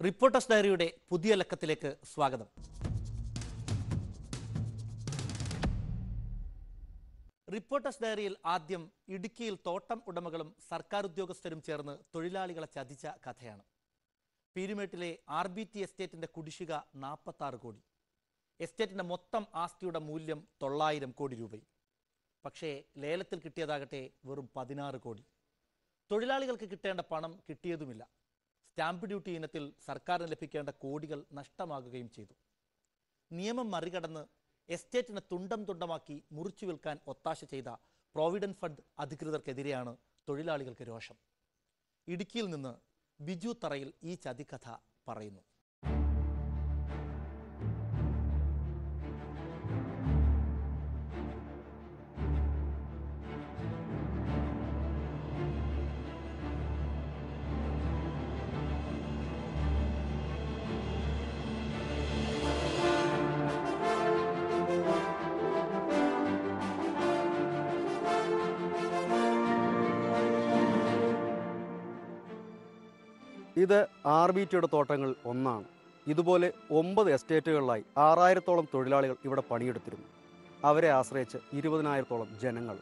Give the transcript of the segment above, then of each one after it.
Reporters ഡയറിയുടെ പുതിയ ലക്കത്തിലേക്ക് സ്വാഗതം. Reporters ഡയറിയിൽ ആദ്യം ഇടുക്കിയിൽ തോട്ടം ഉടമകളും സർക്കാർ ഉദ്യോഗസ്ഥരും ചേർന്ന് തൊഴിലാളികളെ ചതിച്ച കഥയാണ്. പീരുമേട്ടിലെ RBT എസ്റ്റേറ്റിന്റെ കുടിശ്ശിക 46 കോടി. എസ്റ്റേറ്റിന്റെ മൊത്തം ആസ്തിയുടെ മൂല്യം 900 കോടി രൂപയും. പക്ഷേ ലേലത്തിൽ കിട്ടിയതാകട്ടെ വെറും 16 കോടി. തൊഴിലാളികൾക്ക് കിട്ടേണ്ട പണം കിട്ടിയതുമില്ല. സ്റ്റാമ്പ് ഡ്യൂട്ടി ഇനത്തിൽ സർക്കാരിന് ലഭിക്കേണ്ട കോടികൾ നഷ്ടമാകുകയും ചെയ്തു. നിയമം മറികടന്ന് എസ്റ്റേറ്റിനെ തുണ്ടം തുണ്ടമാക്കി മുറിച്ചു വിൽക്കാൻ ഒത്താശ ചെയ്ത പ്രോവിഡന്റ് ഫണ്ട് അധികൃതർക്കെതിരെയാണ് തൊഴിലാളികൾക്ക് രോഷം. ഇടുക്കിയിൽ നിന്ന് ബിജു തറയിൽ ഈ ചതിക്കഥ പറയുന്നു. ഇത് RBTയുടെ തോട്ടങ്ങൾ ഒന്നാണ്. ഇതുപോലെ 9 എസ്റ്റേറ്റുകളിലായി 6000-ഓളം തൊഴിലാളികൾ ഇവിടെ പണിയെടുത്തിരുന്നു. അവരെ ആശ്രയിച്ച് 20,000-ഓളം ജനങ്ങൾ.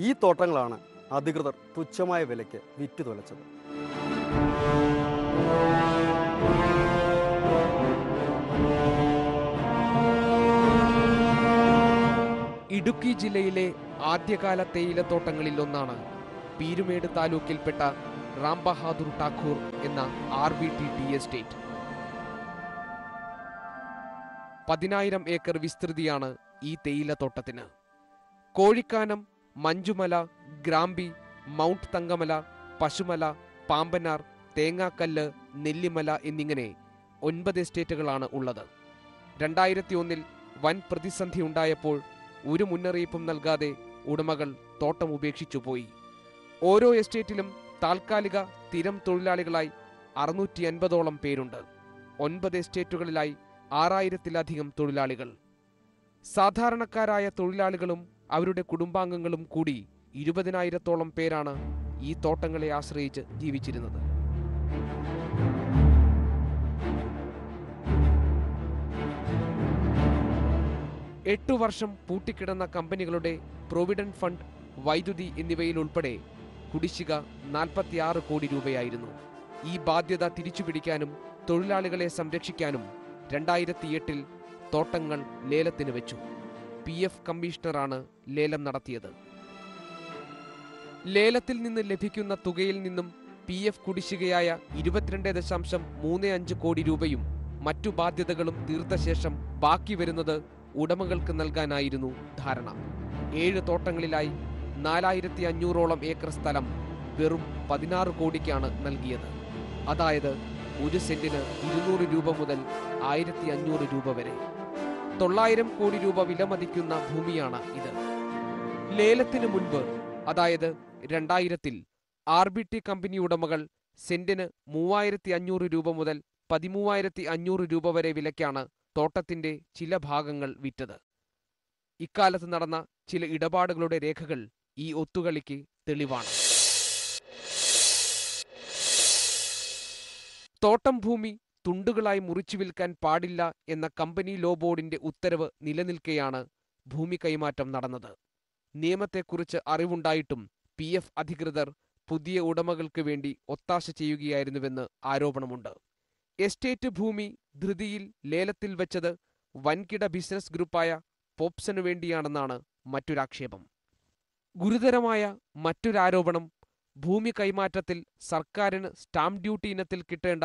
ഈ തോട്ടങ്ങളാണ് അധികൃതർ തുച്ഛമായ വിലയ്ക്ക് വിറ്റ് തുലച്ചത്. ഇടുക്കി ജില്ലയിലെ ആദ്യകാല തേയിലത്തോട്ടങ്ങളിൽ ഒന്നാണ് പീരുമേട് താലൂക്കിൽപ്പെട്ട റാം ബഹാദൂർ ഠാക്കൂർ എന്ന RBT ടി എസ്റ്റേറ്റ്. 10,000 ഏക്കർ വിസ്തൃതിയാണ് ഈ തേയിലത്തോട്ടത്തിന്. കോഴിക്കാനം, മഞ്ചുമല, ഗ്രാമ്പി, മൗണ്ട് തങ്കമല, പശുമല, പാമ്പനാർ, തേങ്ങാക്കല്ല്, നെല്ലിമല എന്നിങ്ങനെ 9 എസ്റ്റേറ്റുകളാണ് ഉള്ളത്. 2001-ൽ വൻ പ്രതിസന്ധി ഉണ്ടായപ്പോൾ ഒരു മുന്നറിയിപ്പും നൽകാതെ ഉടമകൾ തോട്ടം ഉപേക്ഷിച്ചുപോയി. ഓരോ എസ്റ്റേറ്റിലും താൽക്കാലിക സ്ഥിരം തൊഴിലാളികളായി 650-ഓളം പേരുണ്ട്. 9 എസ്റ്റേറ്റുകളിലായി 6000-ത്തിലധികം തൊഴിലാളികൾ. സാധാരണക്കാരായ തൊഴിലാളികളും അവരുടെ കുടുംബാംഗങ്ങളും കൂടി 20,000-ഓളം പേരാണ് ഈ തോട്ടങ്ങളെ ആശ്രയിച്ച് ജീവിച്ചിരുന്നത്. എട്ടു വർഷം പൂട്ടിക്കിടന്ന കമ്പനികളുടെ പ്രൊവിഡന്റ് ഫണ്ട്, വൈദ്യുതി എന്നിവയിൽ ഉൾപ്പെടെ കുടിശ്ശിക 46 കോടി രൂപയായിരുന്നു. ഈ ബാധ്യത തിരിച്ചുപിടിക്കാനും തൊഴിലാളികളെ സംരക്ഷിക്കാനും 2008-ൽ തോട്ടങ്ങൾ ലേലത്തിന് വെച്ചു. PF കമ്മീഷണറാണ് ലേലം നടത്തിയത്. ലേലത്തിൽ നിന്ന് ലഭിക്കുന്ന തുകയിൽ നിന്നും PF കുടിശ്ശികയായ 22.35 കോടി രൂപയും മറ്റു ബാധ്യതകളും തീർത്ത ശേഷം ബാക്കി വരുന്നത് ഉടമകൾക്ക് നൽകാനായിരുന്നു ധാരണ. 7 തോട്ടങ്ങളിലായി 4500-ഓളം ഏക്കർ സ്ഥലം വെറും 16 കോടിക്കാണ് നൽകിയത്. അതായത് 1 സെന്റിന് 200 രൂപ മുതൽ 1500 രൂപ വരെ. 900 കോടി രൂപ വിലമതിക്കുന്ന ഭൂമിയാണ് ഇത്. ലേലത്തിന് മുൻപ്, അതായത് 2000-ൽ RBT കമ്പനി ഉടമകൾ സെന്റിന് 3500 രൂപ മുതൽ 13,500 രൂപ വരെ വിലയ്ക്കാണ് തോട്ടത്തിന്റെ ചില ഭാഗങ്ങൾ വിറ്റത്. ഇക്കാലത്ത് നടന്ന ചില ഇടപാടുകളുടെ രേഖകൾ ഈ ഒത്തുകളിക്ക് തെളിവാണ്. തോട്ടം ഭൂമി തുണ്ടുകളായി മുറിച്ചു വിൽക്കാൻ പാടില്ല എന്ന കമ്പനി ലോ ബോർഡിന്റെ ഉത്തരവ് നിലനിൽക്കെയാണ് ഭൂമി കൈമാറ്റം നടന്നത്. നിയമത്തെക്കുറിച്ച് അറിവുണ്ടായിട്ടും PF അധികൃതർ പുതിയ ഉടമകൾക്ക് വേണ്ടി ഒത്താശ ചെയ്യുകയായിരുന്നുവെന്ന് ആരോപണമുണ്ട്. എസ്റ്റേറ്റ് ഭൂമി ധൃതിയിൽ ലേലത്തിൽ വെച്ചത് വൻകിട ബിസിനസ് ഗ്രൂപ്പായ പോപ്സനു വേണ്ടിയാണെന്നാണ് മറ്റൊരാക്ഷേപം. ഗുരുതരമായ മറ്റൊരാരോപണം ഭൂമി കൈമാറ്റത്തിൽ സർക്കാരിന് സ്റ്റാമ്പ് ഡ്യൂട്ടി ഇനത്തിൽ കിട്ടേണ്ട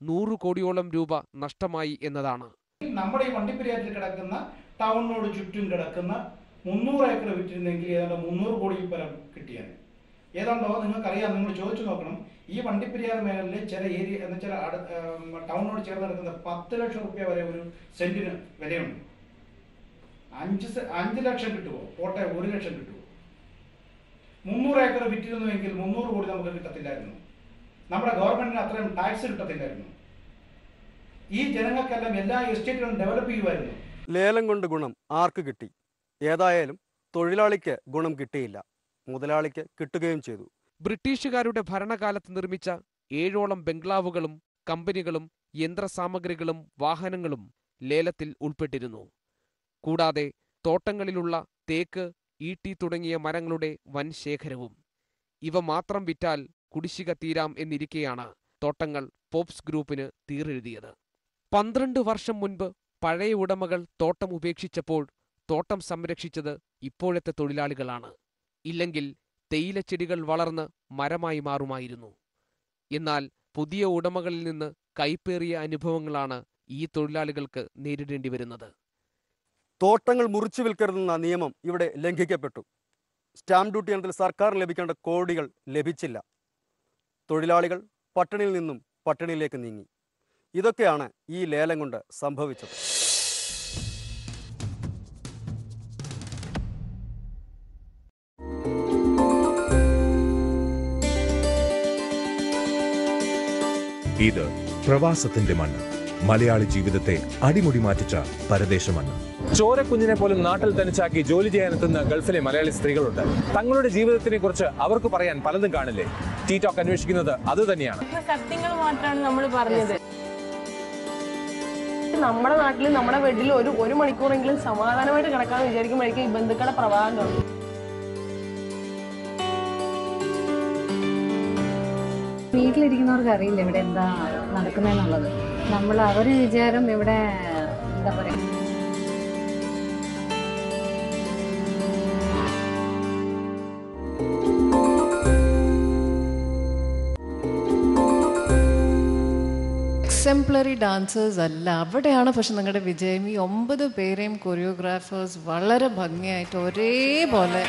100 കോടിയോളം രൂപ നഷ്ടമായി എന്നതാണ്. നമ്മുടെ ഈ വണ്ടിപ്പെരിയാറ്റിൽ കിടക്കുന്ന ടൗണിനോട് ചുറ്റും കിടക്കുന്ന 300 ഏക്കർ വിറ്റിരുന്നെങ്കിൽ ഏതാണ്ട് 300 കോടി പരം കിട്ടിയാണ്. ഏതാണ്ടോ നിങ്ങൾക്കറിയാം, നിങ്ങൾ ചോദിച്ചു നോക്കണം. ഈ വണ്ടിപ്പെരിയാർ മേഖലയിലെ ചില ഏരിയ എന്ന് വെച്ചാൽ ടൗണിനോട് ചേർന്ന് കിടക്കുന്ന 10 ലക്ഷം രൂപ വരെ ഒരു സെന്റിന് വിലയുണ്ട്. 5 ലക്ഷം കിട്ടുമോ? പോട്ടെ, 1 ലക്ഷം കിട്ടുമോ? 300 ഏക്കർ വിറ്റിരുന്നുവെങ്കിൽ 300 കോടി നമുക്ക് കിട്ടത്തില്ലായിരുന്നു. നമ്മുടെ ഗവൺമെന്റിന് അത്രയും ടാക്സ് കിട്ടത്തില്ലായിരുന്നു. ഈ ജനങ്ങൾക്കെല്ലാം എല്ലാ എസ്റ്റേറ്റുകളും ഡെവലപ്പ് ചെയ്യുമായിരുന്നു. ലേലം കൊണ്ട് ഗുണം ആർക്ക് കിട്ടി? ഏതായാലും തൊഴിലാളിക്ക് ഗുണം കിട്ടിയില്ല, മുതലാളിക്ക് കിട്ടുകയും ചെയ്തു. ബ്രിട്ടീഷുകാരുടെ ഭരണകാലത്ത് നിർമ്മിച്ച 7ഓളം ബംഗ്ലാവുകളും കമ്പനികളും യന്ത്രസാമഗ്രികളും വാഹനങ്ങളും ലേലത്തിൽ ഉൾപ്പെട്ടിരുന്നു. കൂടാതെ തോട്ടങ്ങളിലുള്ള തേക്ക്, ഈട്ടി തുടങ്ങിയ മരങ്ങളുടെ വൻ ശേഖരവും. ഇവ മാത്രം വിറ്റാൽ കുടിശ്ശിക തീരാം എന്നിരിക്കെയാണ് തോട്ടങ്ങൾ പോപ്സ് ഗ്രൂപ്പിന് തീറെഴുതിയത്. 12 വർഷം മുൻപ് പഴയ ഉടമകൾ തോട്ടം ഉപേക്ഷിച്ചപ്പോൾ തോട്ടം സംരക്ഷിച്ചത് ഇപ്പോഴത്തെ തൊഴിലാളികളാണ്. ഇല്ലെങ്കിൽ തേയിലച്ചെടികൾ വളർന്ന് മരമായി മാറുമായിരുന്നു. എന്നാൽ പുതിയ ഉടമകളിൽ നിന്ന് കൈപ്പേറിയ അനുഭവങ്ങളാണ് ഈ തൊഴിലാളികൾക്ക് നേരിടേണ്ടി വരുന്നത്. തോട്ടങ്ങൾ മുറിച്ചു വിൽക്കരുതെന്ന നിയമം ഇവിടെ ലംഘിക്കപ്പെട്ടു. സ്റ്റാമ്പ് ഡ്യൂട്ടി ഇനത്തിൽ സർക്കാർ ലഭിക്കേണ്ട കോടികൾ ലഭിച്ചില്ല. തൊഴിലാളികൾ പട്ടിണിയിൽ നിന്നും പട്ടിണിയിലേക്ക് നീങ്ങി. ഇതൊക്കെയാണ് ഈ ലേലം കൊണ്ട് സംഭവിച്ചത്. ഇത് പ്രവാസത്തിന്റെ മണ്ണ്. മലയാളി ജീവിതത്തെ അടിമുടി മാറ്റിച്ച പരദേശമണ്ണ്. ചോരക്കുഞ്ഞിനെ പോലും നാട്ടിൽ തനിച്ചാക്കി ജോലി ചെയ്യാനെത്തുന്ന ഗൾഫിലെ മലയാളി സ്ത്രീകളുണ്ട്. തങ്ങളുടെ ജീവിതത്തിനെ കുറിച്ച് അവർക്ക് പറയാൻ പലതും കാണില്ലേ? ടീ ടോക്ക് അന്വേഷിക്കുന്നത് അത് തന്നെയാണ്. സത്യങ്ങൾ മാത്രമാണ് നമ്മൾ പറഞ്ഞത്. നമ്മുടെ നാട്ടിൽ നമ്മുടെ വീട്ടിൽ ഒരു മണിക്കൂറെങ്കിലും സമാധാനമായിട്ട് കിടക്കാന്ന് വിചാരിക്കുമ്പോഴേക്കും ഈ ബന്ധുക്കളുടെ പ്രവാഹം കാണും. വീട്ടിലിരിക്കുന്നവർക്ക് അറിയില്ല ഇവിടെ എന്താ നടക്കുന്നതെന്നുള്ളത്. നമ്മൾ അവര് വിചാരം ഇവിടെ എന്താ പറയാ, എക്സംപ്ലറി ഡാൻസേഴ്സ് അല്ല. അവിടെയാണ് പക്ഷെ നിങ്ങളുടെ വിജയം. ഈ 9 പേരെയും കൊറിയോഗ്രാഫേഴ്സ് വളരെ ഭംഗിയായിട്ട് ഒരേപോലെ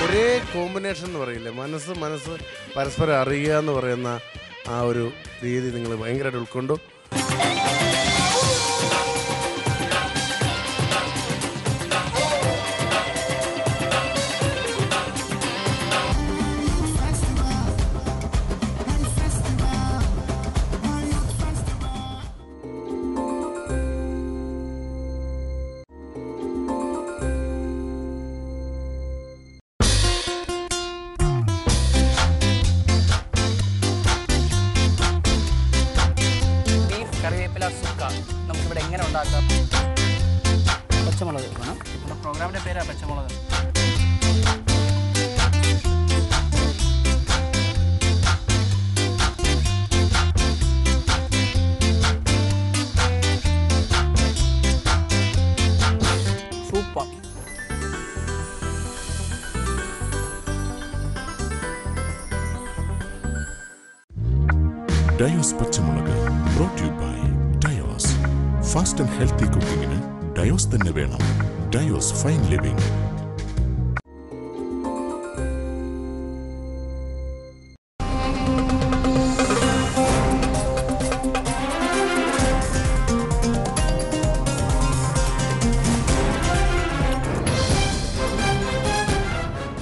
ഒരേ കോമ്പിനേഷൻ എന്ന് പറയില്ലേ, മനസ്സ് പരസ്പരം അറിയുക എന്ന് പറയുന്ന ആ ഒരു രീതി നിങ്ങൾ ഭയങ്കരമായിട്ട് ഉൾക്കൊണ്ടു. കറിവേപ്പില സുക്ക നമുക്കിവിടെ എങ്ങനെ ഉണ്ടാക്കാം? പച്ചമുളക് വേണം. നമ്മുടെ പ്രോഗ്രാമിൻ്റെ പേരാണ് പച്ചമുളക്. സൂപ്പർ. ഡയോസ് പച്ചമുളക് brought you by ഡയോസ്. ഫാസ്റ്റ് ആൻഡ് ഹെൽത്തി കുക്കിങ്ങിന് ഡയോസ് തന്നെ വേണം. ഡയോസ് ഫൈൻ ലിവിംഗ്.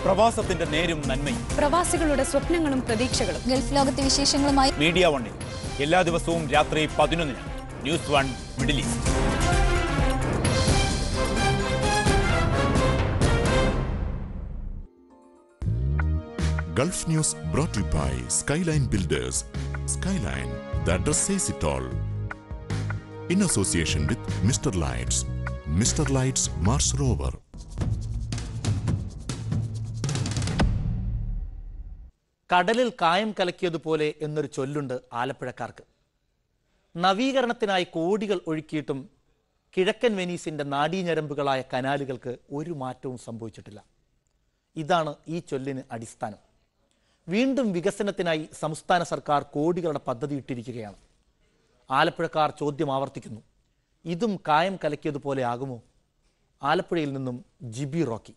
പ്രവാസത്തിന്റെ നേരും നന്മയും, പ്രവാസികളുടെ സ്വപ്നങ്ങളും പ്രതീക്ഷകളും, ഗൾഫ് ലോകത്തെ വിശേഷങ്ങളുമായി മീഡിയ വണ്ണിൽ എല്ലാ ദിവസവും രാത്രി 11-ന് news 1 middle east. Gulf news brought you by Skyline Builders. Skyline, the address says it all. In association with Mr. Lights. Mr. Lights Mars Rover. കടലിൽ കായം കലക്കിയതുപോലെ എന്നൊരു ചൊല്ലുണ്ട് ആലപ്പുഴക്കാർക്ക്. നവീകരണത്തിനായി കോടികൾ ഒഴുക്കിയിട്ടും കിഴക്കൻ വെനീസിന്റെ നാഡീഞരമ്പുകളായ കനാലുകൾക്ക് ഒരു മാറ്റവും സംഭവിച്ചിട്ടില്ല. ഇതാണ് ഈ ചൊല്ലിന് അടിസ്ഥാനം. വീണ്ടും വികസനത്തിനായി സംസ്ഥാന സർക്കാർ കോടികളുടെ പദ്ധതി ഇട്ടിരിക്കുകയാണ്. ആലപ്പുഴക്കാർ ചോദ്യം ആവർത്തിക്കുന്നു, ഇതും കായം കലക്കിയതുപോലെ ആകുമോ? ആലപ്പുഴയിൽ നിന്നും ജിബി റോക്കി.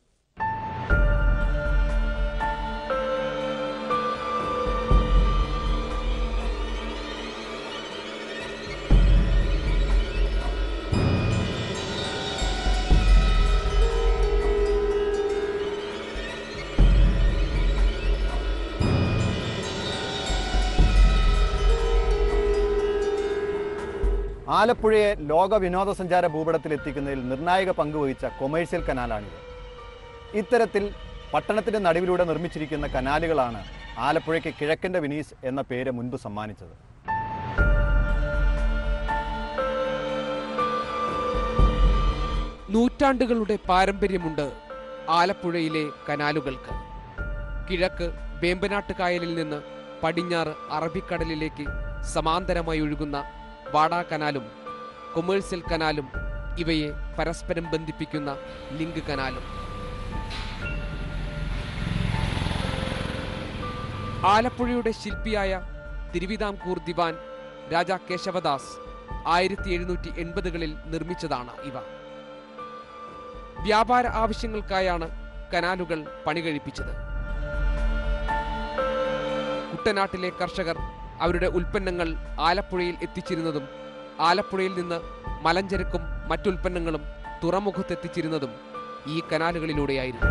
ആലപ്പുഴയെ ലോക വിനോദസഞ്ചാര ഭൂപടത്തിൽ എത്തിക്കുന്നതിൽ നിർണായക പങ്കുവഹിച്ച കൊമേഴ്സ്യൽ കനാലാണിത്. ഇത്തരത്തിൽ പട്ടണത്തിൻ്റെ നടുവിലൂടെ നിർമ്മിച്ചിരിക്കുന്ന കനാലുകളാണ് ആലപ്പുഴയ്ക്ക് കിഴക്കൻ്റെ വെനീസ് എന്ന പേര് മുൻപ് സമ്മാനിച്ചത്. നൂറ്റാണ്ടുകളുടെ പാരമ്പര്യമുണ്ട് ആലപ്പുഴയിലെ കനാലുകൾക്ക്. കിഴക്ക് വേമ്പനാട്ട് കായലിൽ നിന്ന് പടിഞ്ഞാറ് അറബിക്കടലിലേക്ക് സമാന്തരമായി ഒഴുകുന്ന വാടാ കനാലും കൊമേഴ്സ്യൽ കനാലും ഇവയെ പരസ്പരം ബന്ധിപ്പിക്കുന്ന ലിങ്ക് കനാലും. ആലപ്പുഴയുടെ ശില്പിയായ തിരുവിതാംകൂർ ദിവാൻ രാജാ കേശവദാസ് 1780കളിൽ നിർമ്മിച്ചതാണ് ഇവ. വ്യാപാര ആവശ്യങ്ങൾക്കായാണ് കനാലുകൾ പണികഴിപ്പിച്ചത്. കുട്ടനാട്ടിലെ കർഷകർ അവരുടെ ഉൽപ്പന്നങ്ങൾ ആലപ്പുഴയിൽ എത്തിച്ചിരുന്നതും ആലപ്പുഴയിൽ നിന്ന് മലഞ്ചരക്കും മറ്റുൽപ്പന്നങ്ങളും തുറമുഖത്തെത്തിച്ചിരുന്നതും ഈ കനാലുകളിലൂടെയായിരുന്നു.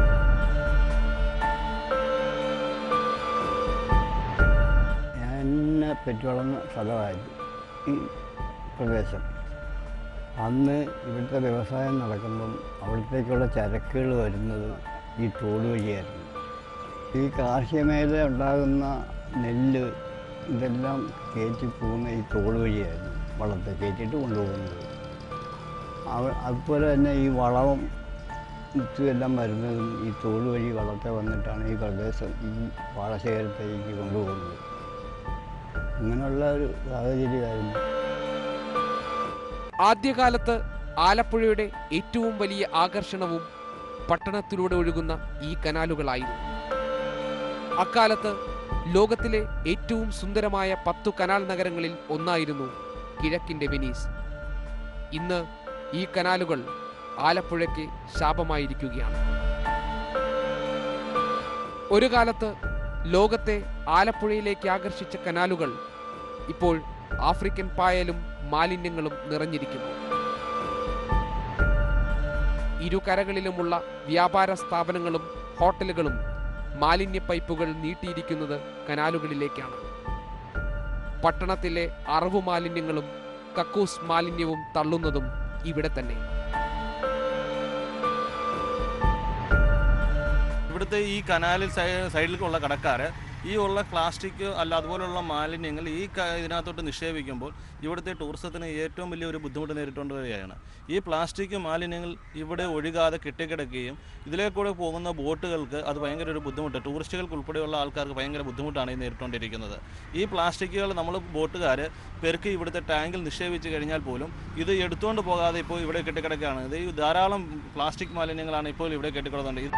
ഞാൻ പെറ്റുവളർന്ന സ്ഥലമായിരുന്നു ഈ പ്രദേശം. അന്ന് ഇവിടുത്തെ വ്യവസായം നടക്കുമ്പം അവിടത്തേക്കുള്ള ചരക്കുകൾ വരുന്നത് ഈ തോട് വഴിയായിരുന്നു. ഈ കാർഷിക മേഖല ഉണ്ടാകുന്ന നെല്ല് ഇതെല്ലാം കയറ്റി പോകുന്ന ഈ തോട് വഴിയായിരുന്നു വള്ളത്തെ കയറ്റിയിട്ട് കൊണ്ടുപോകുന്നത്. അതുപോലെ തന്നെ ഈ വളവും മുത്തുമെല്ലാം വരുന്നതും ഈ തോട് വഴി വള്ളത്തെ വന്നിട്ടാണ് ഈ പ്രദേശം ഈ പാടശേഖരത്തേക്ക് കൊണ്ടുപോകുന്നത്. അങ്ങനെയുള്ള ഒരു സാഹചര്യമായിരുന്നു. ആദ്യകാലത്ത് ആലപ്പുഴയുടെ ഏറ്റവും വലിയ ആകർഷണവും പട്ടണത്തിലൂടെ ഒഴുകുന്ന ഈ കനാലുകളായിരുന്നു. അക്കാലത്ത് ലോകത്തിലെ ഏറ്റവും സുന്ദരമായ 10 കനാൽ നഗരങ്ങളിൽ ഒന്നായിരുന്നു കിഴക്കിൻ്റെ വെനീസ്. ഇന്ന് ഈ കനാലുകൾ ആലപ്പുഴയ്ക്ക് ശാപമായിരിക്കുകയാണ്. ഒരു കാലത്ത് ലോകത്തെ ആലപ്പുഴയിലേക്ക് ആകർഷിച്ച കനാലുകൾ ഇപ്പോൾ ആഫ്രിക്കൻ പായലും മാലിന്യങ്ങളും നിറഞ്ഞിരിക്കുന്നു. ഇരുകരകളിലുമുള്ള വ്യാപാര സ്ഥാപനങ്ങളും ഹോട്ടലുകളും മാലിന്യ പൈപ്പുകൾ നീട്ടിയിരിക്കുന്നത് കനാലുകളിലേക്കാണ്. പട്ടണത്തിലെ അറവു മാലിന്യങ്ങളും കക്കൂസ് മാലിന്യവും തള്ളുന്നതും ഇവിടെ തന്നെ. ഇവിടുത്തെ ഈ കനാലിൽ സൈഡിലേക്കുള്ള കടക്കാര് ഈ ഉള്ള പ്ലാസ്റ്റിക് അല്ല അതുപോലുള്ള മാലിന്യങ്ങൾ ഇതിനകത്തോട്ട് നിക്ഷേപിക്കുമ്പോൾ ഇവിടുത്തെ ടൂറിസത്തിന് ഏറ്റവും വലിയൊരു ബുദ്ധിമുട്ട് നേരിട്ടുകൊണ്ടിരിക്കുകയാണ്. ഈ പ്ലാസ്റ്റിക് മാലിന്യങ്ങൾ ഇവിടെ ഒഴുകാതെ കെട്ടിക്കിടക്കുകയും ഇതിലേക്കൂടെ പോകുന്ന ബോട്ടുകൾക്ക് അത് ഭയങ്കര ഒരു ബുദ്ധിമുട്ട്, ടൂറിസ്റ്റുകൾക്ക് ഉൾപ്പെടെയുള്ള ആൾക്കാർക്ക് ഭയങ്കര ബുദ്ധിമുട്ടാണ് ഈ നേരിട്ടുകൊണ്ടിരിക്കുന്നത്. ഈ പ്ലാസ്റ്റിക്കുകൾ നമ്മൾ ബോട്ടുകാർ പെറുക്കി ഇവിടുത്തെ ടാങ്കിൽ നിക്ഷേപിച്ച് കഴിഞ്ഞാൽ പോലും ഇത് എടുത്തുകൊണ്ട് പോകാതെ ഇപ്പോൾ ഇവിടെ കെട്ടിക്കിടക്കുകയാണ്. ഇത് ധാരാളം പ്ലാസ്റ്റിക് മാലിന്യങ്ങളാണ് ഇപ്പോൾ ഇവിടെ കെട്ടിക്കിടന്നുണ്ട്.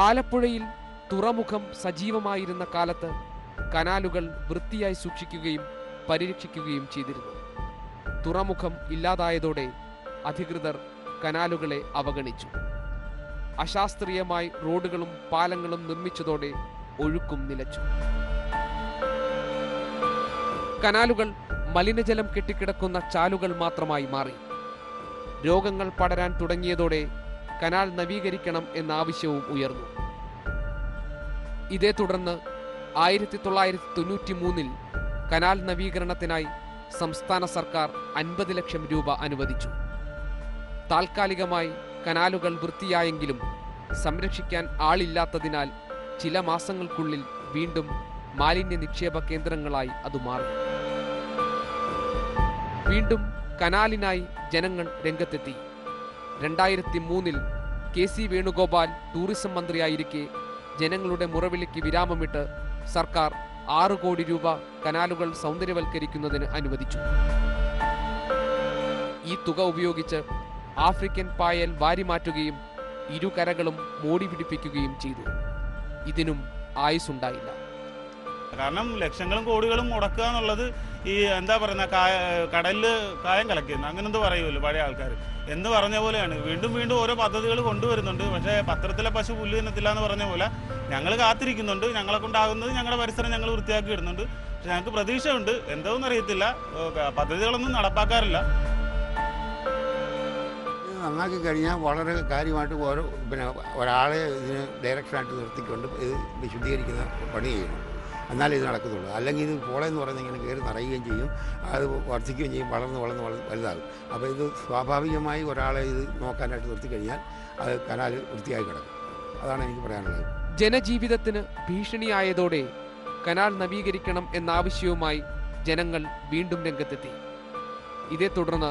ആലപ്പുഴയിൽ തുറമുഖം സജീവമായിരുന്ന കാലത്ത് കനാലുകൾ വൃത്തിയായി സൂക്ഷിക്കുകയും പരിരക്ഷിക്കുകയും ചെയ്തിരുന്നു. തുറമുഖം ഇല്ലാതായതോടെ അധികൃതർ കനാലുകളെ അവഗണിച്ചു. അശാസ്ത്രീയമായി റോഡുകളും പാലങ്ങളും നിർമ്മിച്ചതോടെ ഒഴുക്കും നിലച്ചു. കനാലുകൾ മലിനജലം കെട്ടിക്കിടക്കുന്ന ചാലുകൾ മാത്രമായി മാറി. രോഗങ്ങൾ പടരാൻ തുടങ്ങിയതോടെ കനാൽ നവീകരിക്കണം എന്ന ആവശ്യവും ഉയർന്നു. ഇതേ തുടർന്ന് 1993 കനാൽ നവീകരണത്തിനായി സംസ്ഥാന സർക്കാർ 50 ലക്ഷം രൂപ അനുവദിച്ചു. താൽക്കാലികമായി കനാലുകൾ വൃത്തിയായെങ്കിലും സംരക്ഷിക്കാൻ ആളില്ലാത്തതിനാൽ ചില മാസങ്ങൾക്കുള്ളിൽ വീണ്ടും മാലിന്യ നിക്ഷേപ കേന്ദ്രങ്ങളായി അത് മാറി. വീണ്ടും കനാലിനായി ജനങ്ങൾ രംഗത്തെത്തി. 2003 KC വേണുഗോപാൽ ടൂറിസം മന്ത്രിയായിരിക്കെ ജനങ്ങളുടെ മുറവിളിക്ക് വിരാമമിട്ട് സർക്കാർ 6 കോടി രൂപ കനാലുകൾ സൗന്ദര്യവൽക്കരിക്കുന്നതിന് അനുവദിച്ചു. ഈ തുക ഉപയോഗിച്ച് ആഫ്രിക്കൻ പായൽ വാരിമാറ്റുകയും ഇരുകരകളും മോടി പിടിപ്പിക്കുകയും ചെയ്തു. ഇതിനും ആയുസ്സുണ്ടായില്ല. കാരണം ലക്ഷങ്ങളും കോടികളും മുടക്കുക എന്നുള്ളത് ഈ എന്താ പറയുന്ന കടലിൽ കായം കലക്കുന്നു അങ്ങനെന്ത് പറയുമല്ലോ പഴയ ആൾക്കാർ എന്ന് പറഞ്ഞ പോലെയാണ്. വീണ്ടും വീണ്ടും ഓരോ പദ്ധതികൾ കൊണ്ടുവരുന്നുണ്ട്. പക്ഷേ പത്രത്തിലെ പശു പുല്ല് തിന്നത്തില്ല എന്ന് പറഞ്ഞ പോലെ ഞങ്ങൾ കാത്തിരിക്കുന്നുണ്ട്. ഞങ്ങളെ കൊണ്ടാകുന്നത് ഞങ്ങളുടെ പരിസരം ഞങ്ങൾ വൃത്തിയാക്കി ഇടുന്നുണ്ട്. പക്ഷെ ഞങ്ങൾക്ക് പ്രതീക്ഷയുണ്ട്. എന്തോന്നും അറിയത്തില്ല, പദ്ധതികളൊന്നും നടപ്പാക്കാറില്ല. നന്നാക്കി കഴിഞ്ഞാൽ വളരെ കാര്യമായിട്ട് ഒരാളെ ഇതിന് ഡയറക്ഷനായിട്ട് നിർത്തിക്കൊണ്ട് ഇത് വിശുദ്ധീകരിക്കുന്ന പണി ചെയ്യണം. എന്നാലേ ഇത് നടക്കത്തുള്ളൂ. അല്ലെങ്കിൽ ഇത് പോളയെന്ന് പറയുന്നത് ഇങ്ങനെ കയറി നിറയുകയും ചെയ്യും, അത് വർദ്ധിക്കുകയും ചെയ്യും, വളർന്ന് വലുതാകും. അപ്പോൾ ഇത് സ്വാഭാവികമായി ഒരാളെ ഇത് നോക്കാനായിട്ട് നിർത്തിക്കഴിഞ്ഞാൽ അത് കനാൽ വൃത്തിയായി കിടക്കും. അതാണ് എനിക്ക് പറയാനുള്ളത്. ജനജീവിതത്തിന് ഭീഷണിയായതോടെ കനാൽ നവീകരിക്കണം എന്നാവശ്യവുമായി ജനങ്ങൾ വീണ്ടും രംഗത്തെത്തി. ഇതേ തുടർന്ന്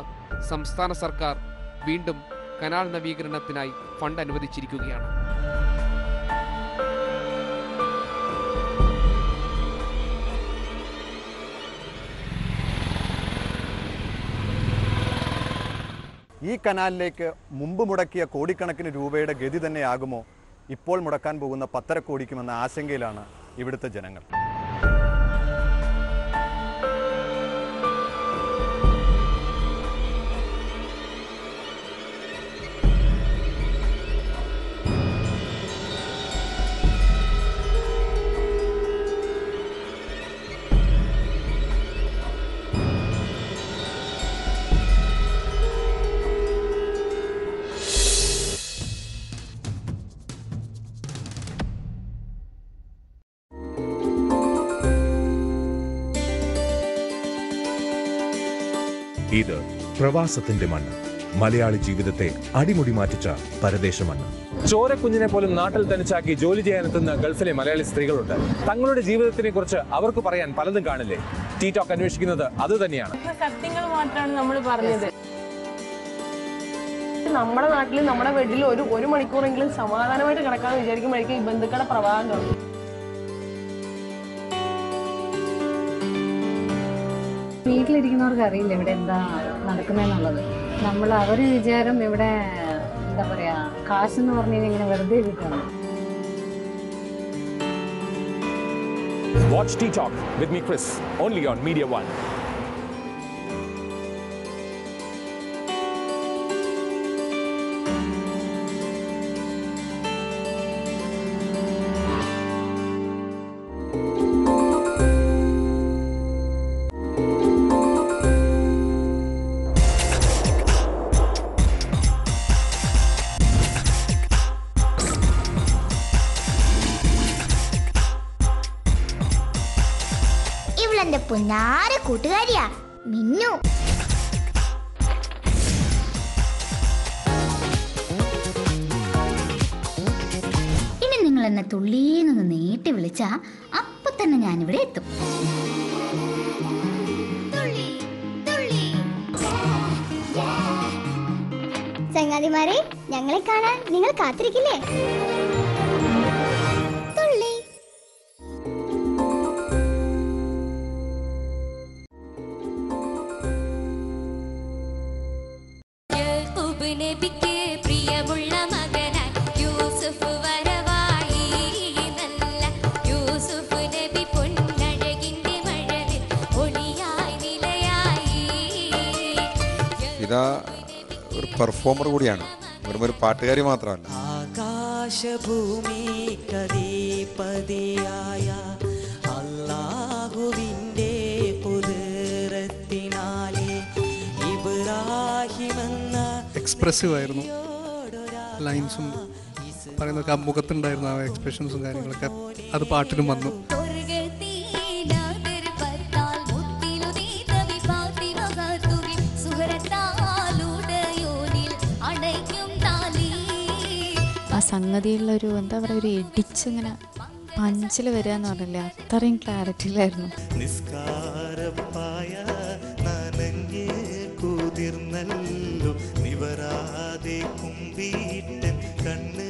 സംസ്ഥാന സർക്കാർ വീണ്ടും കനാൽ നവീകരണത്തിനായി ഫണ്ട് അനുവദിച്ചിരിക്കുകയാണ്. ഈ കനാലിലേക്ക് മുമ്പ് മുടക്കിയ കോടിക്കണക്കിന് രൂപയുടെ ഗതി തന്നെയാകുമോ ഇപ്പോൾ മുടക്കാൻ പോകുന്ന 1.5 കോടിക്കുമെന്ന ആശങ്കയിലാണ് ഇവിടുത്തെ ജനങ്ങൾ. ഇത് പ്രവാസത്തിന്റെ മണ്ണ്, മലയാളി ജീവിതത്തെ അടിമുടി മാറ്റിച്ച പരദേശ മണ്ണ്. ചോരക്കുഞ്ഞിനെ പോലും നാട്ടിൽ തനിച്ചാക്കി ജോലി ചെയ്യാനെത്തുന്ന ഗൾഫിലെ മലയാളി സ്ത്രീകളുണ്ട്. തങ്ങളുടെ ജീവിതത്തിനെ കുറിച്ച് അവർക്ക് പറയാൻ പലതും കാണില്ലേ? ടീ ടോക്ക് അന്വേഷിക്കുന്നത് അത് തന്നെയാണ്. സത്യങ്ങൾ മാത്രമാണ് നമ്മൾ പറഞ്ഞത്. നമ്മുടെ നാട്ടിൽ നമ്മുടെ വീട്ടിൽ ഒരു മണിക്കൂറെങ്കിലും സമാധാനമായിട്ട് കിടക്കാമെന്ന് വിചാരിക്കുമ്പോഴേക്കും ഈ ബന്ധുക്കളുടെ പ്രവാഹം കാണും. വീട്ടിലിരിക്കുന്നവർക്ക് അറിയില്ല ഇവിടെ എന്താ നടക്കുന്നതെന്നുള്ളത്. അവർ വിചാരം ഇവിടെ എന്താ പറയാ, കാശെന്ന് പറഞ്ഞു കഴിഞ്ഞാൽ ഇങ്ങനെ വെറുതെ കിട്ടുന്നു. Watch Tea Talk with me, Chris, only on Media One. ഇവളെന്റെ പൊന്നാര കൂട്ടുകാരിയാ മിന്നു. ഇനി നിങ്ങൾ എന്നെ തുള്ളീന്നൊന്ന് നീട്ടി വിളിച്ചാ അപ്പൊ തന്നെ ഞാനിവിടെ എത്തും. ചങ്ങാതിമാരെ, ഞങ്ങളെ കാണാൻ നിങ്ങൾ കാത്തിരിക്കില്ലേ? പ്രിയമുള്ള മകനായി യൂസുഫ് വരവായി, നല്ല യൂസുഫ് നബി പൊന്നഴകിന്റെ മഴവിൽ ഒളിയായി നിലയായി. ഇതാ ഒരു പെർഫോമർ കൂടിയാണ്, വെറും ഒരു പാട്ടുകാരി മാത്രമല്ല. ആകാശഭൂമി കദീപതിയായ അല്ലാഹുവിൻ്റെ പുതുരത്തിനാലെ ഇബ്രാഹിമെന്ന എക്സ്പ്രസീവ് ആയിരുന്നു. ലൈൻസും പറയുന്നതൊക്കെ ആ മുഖത്തുണ്ടായിരുന്നു, ആ എക്സ്പ്രഷൻസും കാര്യങ്ങളൊക്കെ അത് പാട്ടിലും വന്നു. ആ സംഗതിയുള്ളൊരു എന്താ പറയുക, ഒരു ഇടിച്ചിങ്ങനെ പഞ്ചിൽ വരിക എന്ന് പറഞ്ഞില്ല, അത്രയും ക്ലാരിറ്റിയിലായിരുന്നു. നിസ്കാരപ്പായ നനഞ്ഞ് കുതിർന്നല്ലോ നിവരാതെ കുമ്പീട്ടൻ കണ്ണ്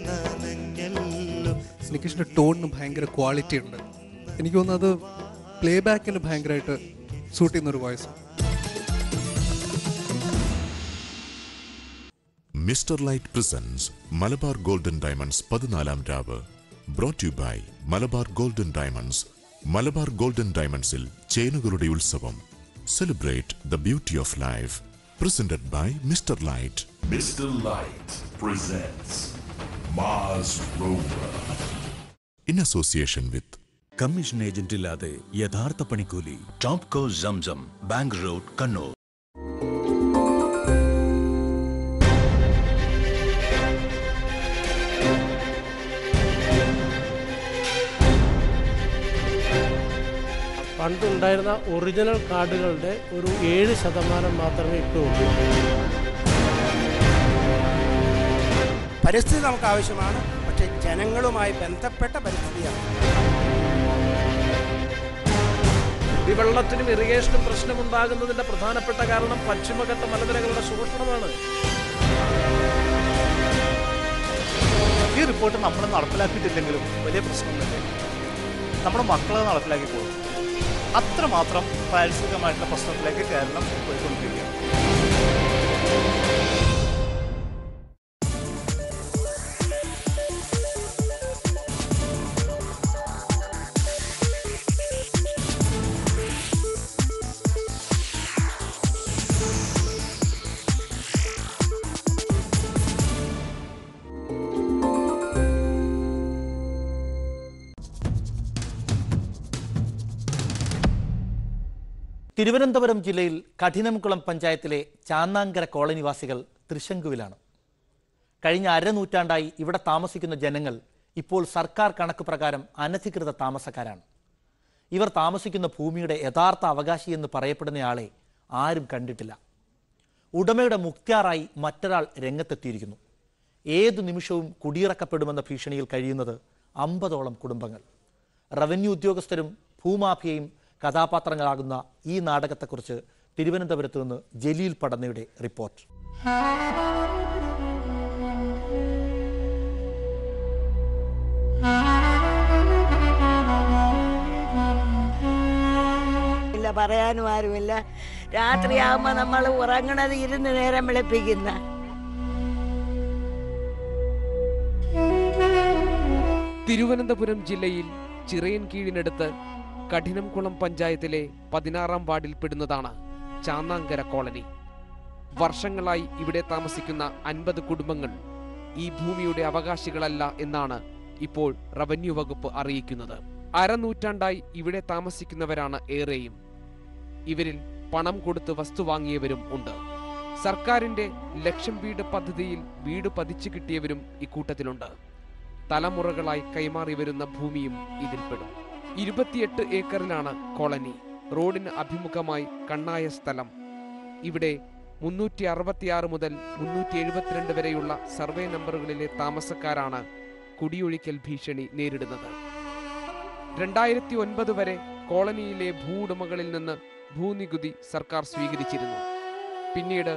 നനഞ്ഞല്ലോ. നികേഷിൻ്റെ ടോണിന് ഭയങ്കര ക്വാളിറ്റി ഉണ്ട്. എനിക്ക് തോന്നുന്നത് അത് പ്ലേ ബാക്കിന് ഭയങ്കരമായിട്ട് സൂട്ട് ചെയ്യുന്നൊരു voice. Mister light presents Malabar gold and diamonds 14ാം രാവ്. Brought you by Malabar gold and diamonds. Malabar gold and ഡയമണ്ട്സിൽ ചെയിനുകളുടെ ഉത്സവം. Celebrate the beauty of life. Presented by Mr. Light. Mr. Light presents Mars Rover. In association with commission agent ഇല്ലാതെ യഥാർത്ഥ പണിക്കൂലി. Topco Zamzam, bank road, Kannur. പണ്ടുണ്ടായിരുന്ന original കാർഡുകളുടെ ഒരു 7% മാത്രമേ ഇപ്പോൾ ഉള്ളൂ. പരിസ്ഥിതി നമുക്ക് ആവശ്യമാണ്, പക്ഷേ ജനങ്ങളുമായി ബന്ധപ്പെട്ട പരിസ്ഥിതിയാണ്. കുടിവെള്ളത്തിനും ഇറിഗേഷനും പ്രശ്നമുണ്ടാകുന്നതിന്റെ പ്രധാനപ്പെട്ട കാരണം പശ്ചിമഘട്ട മലനിരകളുടെ ശോഷണമാണ്. ഈ റിപ്പോർട്ട് നമ്മൾ നടപ്പിലാക്കിയിട്ടില്ലെങ്കിലും വലിയ പ്രശ്നമൊന്നുമില്ല. നമ്മുടെ മക്കളെ നടപ്പിലാക്കിക്കോളും. അത്രമാത്രം പാരിസ്ഥിതികമായിട്ടുള്ള പ്രശ്നത്തിലേക്ക് കേരളം പോയിക്കൊണ്ടിരിക്കുകയാണ്. തിരുവനന്തപുരം ജില്ലയിൽ കഠിനംകുളം പഞ്ചായത്തിലെ ചാന്നാങ്കര കോളനിവാസികൾ തൃശങ്കുവിലാണ്. കഴിഞ്ഞ അരനൂറ്റാണ്ടായി ഇവിടെ താമസിക്കുന്ന ജനങ്ങൾ ഇപ്പോൾ സർക്കാർ കണക്ക് പ്രകാരം അനധികൃത താമസക്കാരാണ്. ഇവർ താമസിക്കുന്ന ഭൂമിയുടെ യഥാർത്ഥ അവകാശിയെന്ന് പറയപ്പെടുന്നയാളെ ആരും കണ്ടിട്ടില്ല. ഉടമയുടെ മുക്തിയാറായി മറ്റൊരാൾ രംഗത്തെത്തിയിരിക്കുന്നു. ഏതു നിമിഷവും കുടിയിറക്കപ്പെടുമെന്ന ഭീഷണിയിൽ കഴിയുന്നത് 50ഓളം കുടുംബങ്ങൾ. റവന്യൂ ഉദ്യോഗസ്ഥരും ഭൂമാഫിയയും കഥാപാത്രങ്ങളാകുന്ന ഈ നാടകത്തെക്കുറിച്ച് തിരുവനന്തപുരത്ത് നിന്ന് ജലീൽ പടന്നയുടെ റിപ്പോർട്ട്. പറയാനും ആരുമില്ല. രാത്രിയാകുമ്പോ നമ്മൾ ഉറങ്ങണത് ഇരുന്ന് നേരം വെളുപ്പിക്കുന്ന. തിരുവനന്തപുരം ജില്ലയിൽ ചിറയൻകീഴിനടുത്ത് കഠിനംകുളം പഞ്ചായത്തിലെ 16ാം വാർഡിൽപ്പെടുന്നതാണ് ചാന്നാങ്കര കോളനി. വർഷങ്ങളായി ഇവിടെ താമസിക്കുന്ന 50 കുടുംബങ്ങൾ ഈ ഭൂമിയുടെ അവകാശികളല്ല എന്നാണ് ഇപ്പോൾ റവന്യൂ വകുപ്പ് അറിയിക്കുന്നത്. അരനൂറ്റാണ്ടായി ഇവിടെ താമസിക്കുന്നവരാണ് ഏറെയും. ഇവരിൽ പണം കൊടുത്ത് വസ്തു വാങ്ങിയവരും ഉണ്ട്. സർക്കാരിന്റെ ലക്ഷം വീട് പദ്ധതിയിൽ വീട് പതിച്ചു കിട്ടിയവരും ഇക്കൂട്ടത്തിലുണ്ട്. തലമുറകളായി കൈമാറി വരുന്ന ഭൂമിയും ഇതിൽപ്പെടും. 28 ഏക്കറിലാണ് കോളനി. റോഡിന് അഭിമുഖമായി കണ്ണായ സ്ഥലം. ഇവിടെ 366 മുതൽ 372 വരെയുള്ള സർവേ നമ്പറുകളിലെ താമസക്കാരാണ് കുടിയൊഴിക്കൽ ഭീഷണി നേരിടുന്നത്. 2009 വരെ കോളനിയിലെ ഭൂവുടമകളിൽ നിന്ന് ഭൂനികുതി സർക്കാർ സ്വീകരിച്ചിരുന്നു. പിന്നീട്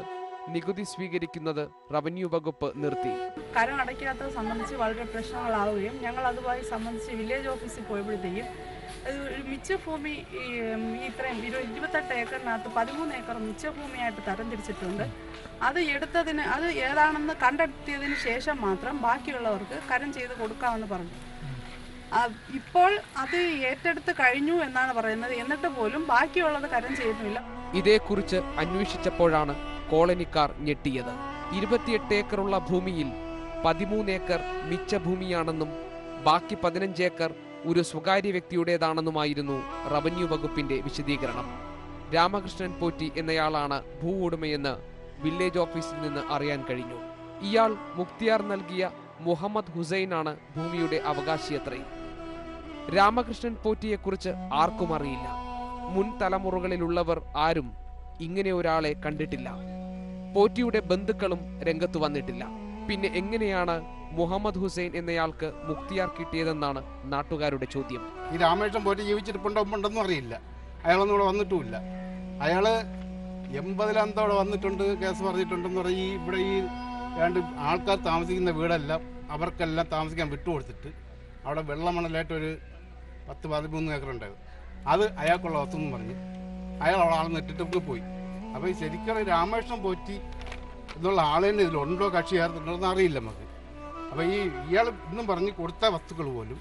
നികുതി സ്വീകരിക്കുന്നത് റവന്യൂ വകുപ്പ് നിർത്തി. കരം അടയ്ക്കാത്തത് സംബന്ധിച്ച് വളരെ പ്രശ്നങ്ങളാവുകയും ഞങ്ങൾ അതുമായി സംബന്ധിച്ച് വില്ലേജ് ഓഫീസിൽ പോയപ്പോഴത്തേക്കും മിച്ചഭൂമി ഇത്രയും 28 ഏക്കറിനകത്ത് 13 ഏക്കർ മിച്ചഭൂമിയായിട്ട് തരംതിരിച്ചിട്ടുണ്ട്. അത് എടുത്തതിന് അത് ഏതാണെന്ന് കണ്ടെത്തിയതിന് ശേഷം മാത്രം ബാക്കിയുള്ളവർക്ക് കരം ചെയ്ത് കൊടുക്കാമെന്ന് പറഞ്ഞു. ഇപ്പോൾ അത് ഏറ്റെടുത്ത് കഴിഞ്ഞു എന്നാണ് പറയുന്നത്. എന്നിട്ട് പോലും ബാക്കിയുള്ളത് കരം ചെയ്യുന്നില്ല. ഇതേക്കുറിച്ച് അന്വേഷിച്ചപ്പോഴാണ് കോളനിക്കാർ ഞെട്ടിയത്. 28 ഏക്കറുള്ള ഭൂമിയിൽ 13 ഏക്കർ മിച്ചഭൂമിയാണെന്നും ബാക്കി 15 ഏക്കർ ഒരു സ്വകാര്യ വ്യക്തിയുടേതാണെന്നുമായിരുന്നു റവന്യൂ വകുപ്പിന്റെ വിശദീകരണം. രാമകൃഷ്ണൻ പോറ്റി എന്നയാളാണ് ഭൂ ഉടമയെന്ന് വില്ലേജ് ഓഫീസിൽ നിന്ന് അറിയാൻ കഴിഞ്ഞു. ഇയാൾ മുക്തിയാർ നൽകിയ മുഹമ്മദ് ഹുസൈനാണ് ഭൂമിയുടെ അവകാശിയത്രേ. രാമകൃഷ്ണൻ പോറ്റിയെക്കുറിച്ച് ആർക്കും അറിയില്ല. മുൻ തലമുറകളിലുള്ളവർ ആരും ഇങ്ങനെ ഒരാളെ കണ്ടിട്ടില്ല. പോറ്റിയുടെ ബന്ധുക്കളും രംഗത്തു വന്നിട്ടില്ല. പിന്നെ എങ്ങനെയാണ് മുഹമ്മദ് ഹുസൈൻ എന്നയാൾക്ക് മുക്തിയാർ കിട്ടിയതെന്നാണ് നാട്ടുകാരുടെ ചോദ്യം. ഈ രാമകൃഷ്ണൻ പോറ്റി ജീവിച്ചിട്ടുണ്ടെന്നും അറിയില്ല. അയാളൊന്നും ഇവിടെ വന്നിട്ടുമില്ല. അയാള് 80 അവിടെ വന്നിട്ടുണ്ട്, കേസ് പറഞ്ഞിട്ടുണ്ടെന്ന് പറഞ്ഞ് ഇവിടെ ഈ രണ്ട് ആൾക്കാർ താമസിക്കുന്ന വീടെല്ലാം അവർക്കെല്ലാം താമസിക്കാൻ വിട്ടുകൊടുത്തിട്ട് അവിടെ വെള്ളമണലായിട്ടൊരു 10-13 ഏക്കർ ഉണ്ടായത്. അത് അയാൾക്കുള്ള വസ്തുന്ന് പറഞ്ഞ് അയാൾ അവിടെ ആളെ നെട്ടിട്ട് പോയി. അപ്പോൾ ഈ ശരിക്കും രാമകൃഷ്ണൻ പോറ്റി എന്നുള്ള ആളെന്നെ ഇതിലുണ്ടോ, കക്ഷി ചേർത്തിട്ടുണ്ടോ എന്ന് അറിയില്ല നമുക്ക്. അപ്പോൾ ഇയാൾ ഇന്നും പറഞ്ഞ് കൊടുത്ത വസ്തുക്കൾ പോലും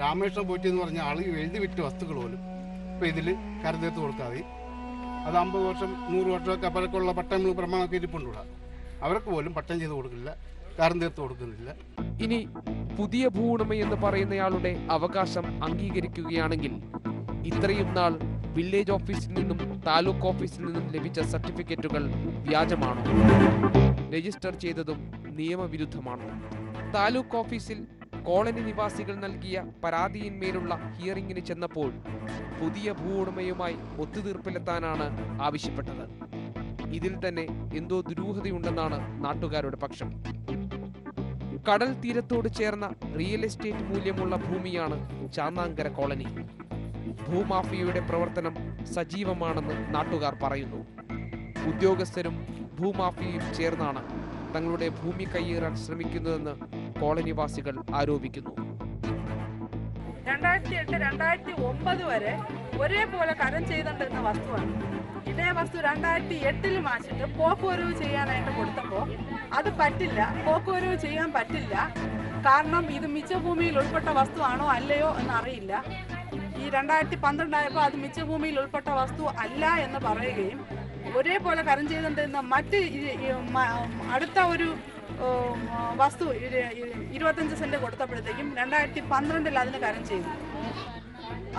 രാമകൃഷ്ണൻ പോറ്റി എന്ന് പറഞ്ഞ ആൾ എഴുതി വിറ്റ വസ്തുക്കൾ പോലും ഇപ്പോൾ ഇതിൽ കരുതീർത്ത് കൊടുക്കാതെ അത് 50 വർഷം 100 വർഷമൊക്കെ അപ്പോഴൊക്കെയുള്ള പട്ടയങ്ങൾ പ്രമാണമൊക്കെ ഇരിപ്പുണ്ടൂടാ. അവർക്ക് പോലും പട്ടയം ചെയ്ത് കൊടുക്കില്ല, കാര്യം തീർത്ത് കൊടുക്കുന്നില്ല. ഇനി പുതിയ ഭൂവുടമയെന്ന് പറയുന്നയാളുടെ അവകാശം അംഗീകരിക്കുകയാണെങ്കിൽ ഇത്രയും നാൾ വില്ലേജ് ഓഫീസിൽ നിന്നും താലൂക്ക് ഓഫീസിൽ നിന്നും ലഭിച്ച സർട്ടിഫിക്കറ്റുകൾ വ്യാജമാണോ? രജിസ്റ്റർ ചെയ്തതും നിയമവിരുദ്ധമാണോ? താലൂക്ക് ഓഫീസിൽ കോളനി നിവാസികൾ നൽകിയ പരാതിയിന്മേലുള്ള ഹിയറിംഗിന് ചെന്നപ്പോൾ പുതിയ ഭൂ ഉടമയുമായി ഒത്തുതീർപ്പിലെത്താനാണ് ആവശ്യപ്പെട്ടത്. ഇതിൽ തന്നെ എന്തോ ദുരൂഹതയുണ്ടെന്നാണ് നാട്ടുകാരുടെ പക്ഷം. കടൽ തീരത്തോട് ചേർന്ന റിയൽ എസ്റ്റേറ്റ് മൂല്യമുള്ള ഭൂമിയാണ് ചാന്നാങ്കര കോളനി. ഭൂമാഫിയയുടെ പ്രവർത്തനം സജീവമാണെന്ന് നാട്ടുകാർ പറയുന്നു. ഉദ്യോഗസ്ഥരും ഭൂമാഫിയയും ചേർന്നാണ് തങ്ങളുടെ ഭൂമി കയ്യേറാൻ ശ്രമിക്കുന്നതെന്ന് കോളനിവാസികൾ ആരോപിക്കുന്നു. 2008-2009 വരെ ഒരേപോലെ കരം ചെയ്തുകൊണ്ടിരുന്ന വസ്തുവാണ്. ഇതേ വസ്തു 2008 മാറ്റിട്ട് പോക്കുവരവ് ചെയ്യാനായിട്ട് കൊടുത്തപ്പോൾ അത് പറ്റില്ല, പോക്കുവരവ് ചെയ്യാൻ പറ്റില്ല. കാരണം ഇത് മിച്ചഭൂമിയിൽ ഉൾപ്പെട്ട വസ്തുവാണോ അല്ലയോ എന്നറിയില്ല. ഈ 2012 ആയപ്പോൾ അത് മിച്ചഭൂമിയിൽ ഉൾപ്പെട്ട വസ്തു അല്ല എന്ന് പറയുകയും ഒരേപോലെ കരം ചെയ്തുകൊണ്ടിരുന്ന മറ്റ് അടുത്ത ഒരു വസ്തു 25 സെന്റ് കൊടുത്തപ്പോഴത്തേക്കും 2012 അതിന് കരം ചെയ്തു.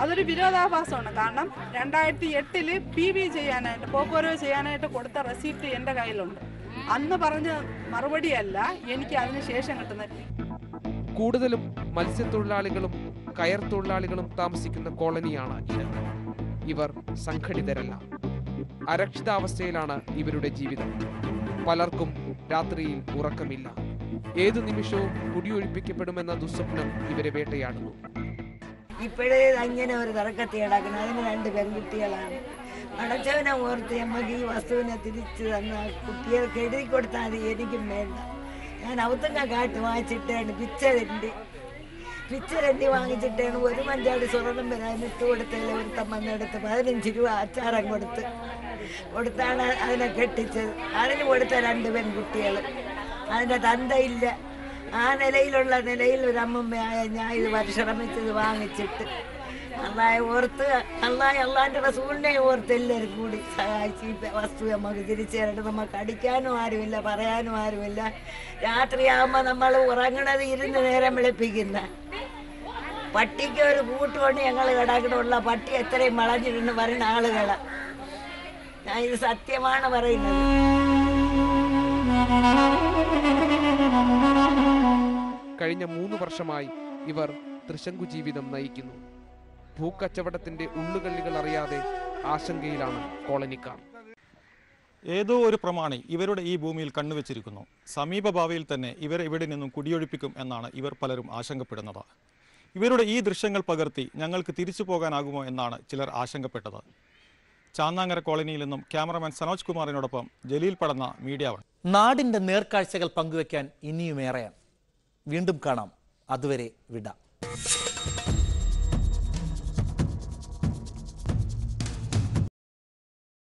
അതൊരു വിരോധാഭാസമാണ്. കാരണം 2008 PV ചെയ്യാനായിട്ട് പോക്കുവരവ് ചെയ്യാനായിട്ട് കൊടുത്ത റെസീപ്റ്റ് എൻ്റെ കയ്യിലുണ്ട്. അന്ന് പറഞ്ഞ മറുപടിയല്ല എനിക്ക് അതിന് ശേഷം കിട്ടുന്നത്. കൂടുതലും മത്സ്യത്തൊഴിലാളികളും കയർ തൊഴിലാളികളും താമസിക്കുന്ന കോളനിയാണ് ഇത്. ഇവർ സംഘടിതരല്ല. അരക്ഷിതാവസ്ഥയിലാണ് ഇവരുടെ ജീവിതം. പലർക്കും രാത്രിയിൽ ഉറക്കമില്ല. ഏതു നിമിഷവും കുടിയൊഴിപ്പിക്കപ്പെടുമെന്ന ദുസ്വപ്നം ഇവരെ വേട്ടയാടുന്നു. ഇപ്പോഴേ അങ്ങനെ ഒരു തർക്കത്തി കിടക്കണം. അതിന് 2 പെൺകുട്ടികളാണ്. അടച്ചവനെ ഓർത്ത് നമുക്ക് ഈ വസ്തുവിനെ തിരിച്ചു തന്ന കുട്ടികൾക്ക് എഴുതി കൊടുത്താൽ അത് എനിക്കും വേണ്ട. ഞാൻ ഔത്തങ്ങ കാട്ട് വാങ്ങിച്ചിട്ടാണ് പിച്ചരണ്ടി വാങ്ങിച്ചിട്ടാണ് 1 മഞ്ചാടി സ്വർണ്ണം വരാൻ ഇട്ട് കൊടുത്തതിൽ ഒരുത്തം വന്നെടുത്ത് 15 രൂപ അച്ചാരം കൊടുത്താണ് അതിനെ കെട്ടിച്ചത്. അതിന് കൊടുത്ത 2 പെൺകുട്ടികൾ. അതിൻ്റെ തന്തയില്ല. ആ നിലയിൽ ഒരു അമ്മമ്മയായ ഞാൻ ഇത് പരിശ്രമിച്ചത് വാങ്ങിച്ചിട്ട് അള്ളാന്റെ റസൂലിനെ ഓർത്ത് എല്ലാവരും കൂടി സഹായിച്ച് ഈ വസ്തു നമുക്ക് തിരിച്ചു തരട്ടെ. നമുക്ക് അടിക്കാനും ആരുമില്ല, പറയാനും ആരുമില്ല. രാത്രിയാകുമ്പോൾ നമ്മൾ ഉറങ്ങണത് ഇരുന്ന് നേരം വിളിപ്പിക്കുന്ന പട്ടിക്ക് ഒരു കൂട്ടുകൊണ്ട് ഞങ്ങൾ കിടക്കണമുള്ള പട്ടി എത്രയും വളഞ്ഞിരുന്ന് പറയുന്ന ആളുകളാണ്. ഞാൻ ഇത് സത്യമാണ് പറയുന്നത്. കഴിഞ്ഞ 3 വർഷമായി ഇവർ ത്രിശങ്കു ജീവിതം നയിക്കുന്നു. ഭൂക്കച്ചവടത്തിന്റെ ഉള്ളുകള്ളികൾ അറിയാതെ ആശങ്കയിലാണ് കോളനിക്കാർ. ഏതോ ഒരു പ്രമാണി ഇവരുടെ ഈ ഭൂമിയിൽ കണ്ണുവെച്ചിരിക്കുന്നു. സമീപ ഭാവിയിൽ തന്നെ ഇവരെ ഇവിടെ നിന്നും കുടിയൊഴിപ്പിക്കും എന്നാണ് ഇവർ പലരും ആശങ്കപ്പെടുന്നത്. ഇവരുടെ ഈ ദൃശ്യങ്ങൾ പകർത്തി ഞങ്ങൾക്ക് തിരിച്ചു പോകാനാകുമോ എന്നാണ് ചിലർ ആശങ്കപ്പെട്ടത്. ചാന്നാങ്കര കോളനിയിൽ നിന്നും ക്യാമറമാൻ സനോജ് കുമാറിനോടൊപ്പം ജലീൽ പടന്ന മീഡിയ 1. നാടിന്റെ നേർക്കാഴ്ചകൾ പങ്കുവെക്കാൻ ഇനിയുമേറെയാണ്. വീണ്ടും കാണാം. അതുവരെ വിട.